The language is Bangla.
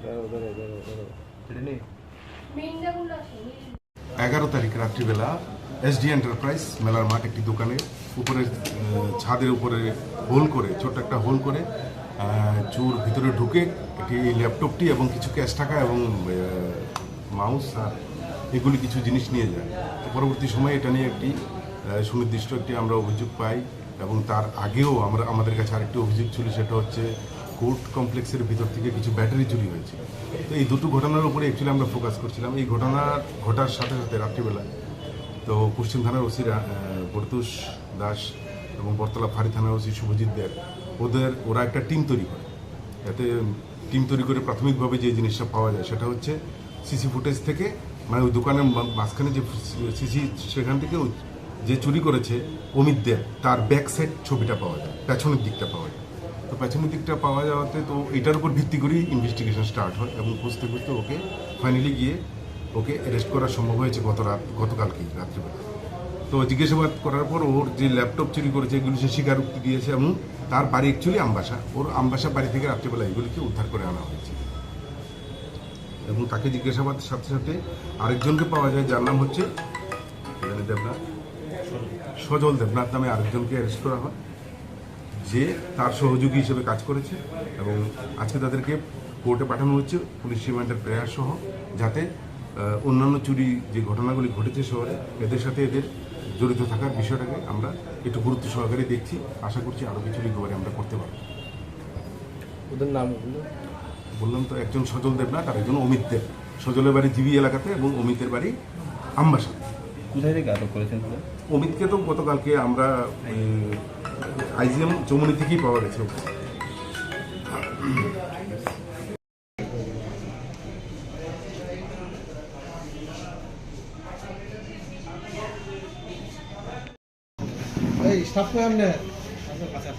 11 তারিখ রাত্রিবেলা এসডি এন্টারপ্রাইজ মেলার মাঠ একটি দোকানে উপরে ছাদের উপরে হোল করে ছোট্ট একটা হোল করে চোর ভিতরে ঢুকে একটি ল্যাপটপটি এবং কিছু ক্যাশ টাকা এবং মাউস আর এগুলি কিছু জিনিস নিয়ে যায়। তো পরবর্তী সময়ে এটা নিয়ে একটি সুনির্দিষ্ট একটি আমরা অভিযোগ পাই এবং তার আগেও আমাদের কাছে আরেকটি অভিযোগ ছিল, সেটা হচ্ছে কোর্ট কমপ্লেক্সের ভিতর থেকে কিছু ব্যাটারি চুরি হয়েছে। তো এই দুটো ঘটনার উপরে অ্যাকচুয়ালি আমরা ফোকাস করছিলাম। এই ঘটার সাথে সাথে রাত্রিবেলা তো পশ্চিম থানার ওসি বরতুষ দাস এবং বরতলা ফাঁড়ি থানার ওসি শুভজিৎ দেব ওরা একটা টিম তৈরি করে। এতে টিম তৈরি করে প্রাথমিকভাবে যে জিনিসটা পাওয়া যায় সেটা হচ্ছে সিসি ফুটেজ থেকে, মানে ওই দোকানের মাঝখানে যে সিসি, সেখান থেকে যে চুরি করেছে অমিত দেব তার ব্যাক সাইড ছবিটা পাওয়া যায়, পেছনের দিকটা পাওয়া যায়। তো পেছনের দিকটা পাওয়া যাওয়াতে তো এটার উপর ভিত্তি করেই ইনভেস্টিগেশন স্টার্ট হয় এবং খুঁজতে খুঁজতে ওকে ফাইনালি গিয়ে ওকে অ্যারেস্ট করা সম্ভব হয়েছে গতকালকেই রাত্রিবেলা। তো জিজ্ঞাসাবাদ করার পর ওর যে ল্যাপটপ চুরি করেছে এগুলি সে স্বীকারোক্তি দিয়েছে এবং তার বাড়ি অ্যাকচুয়ালি আমবাসা, ওর আমবাসা বাড়ি থেকে রাত্রিবেলা এগুলিকে উদ্ধার করে আনা হয়েছে। এবং তাকে জিজ্ঞাসাবাদের সাথে সাথে আরেকজনকে পাওয়া যায় যার নাম হচ্ছে দেবনাথ, সজল দেবনাথ নামে আরেকজনকে অ্যারেস্ট করা হয়, যে তার সহযোগী হিসেবে কাজ করেছে এবং আজকে তাদেরকে কোর্টে পাঠানো হচ্ছে পুলিশ রিমান্ডের প্রেয়ার সহ, যাতে অন্যান্য চুরি যে ঘটনাগুলি ঘটেছে শহরে এদের সাথে এদের জড়িত থাকার বিষয়টাকে আমরা একটু গুরুত্ব সহকারে দেখছি। আশা করছি আরও কিছু রিকভারি আমরা করতে পারব। ওদের নামগুলো বললাম তো, একজন সজল দেবনাথ আর একজন অমিত দেব। সজলের বাড়ি জিবি এলাকাতে এবং অমিতের বাড়ি আমবাসা। কোথায় থেকে আটক করেছেন? অমিতকে তো গতকালকে আমরা আইজিএম চৌমনি থেকেই পাওয়া গেছে। এই স্টাফ কই আমনে? আচ্ছা আচ্ছা।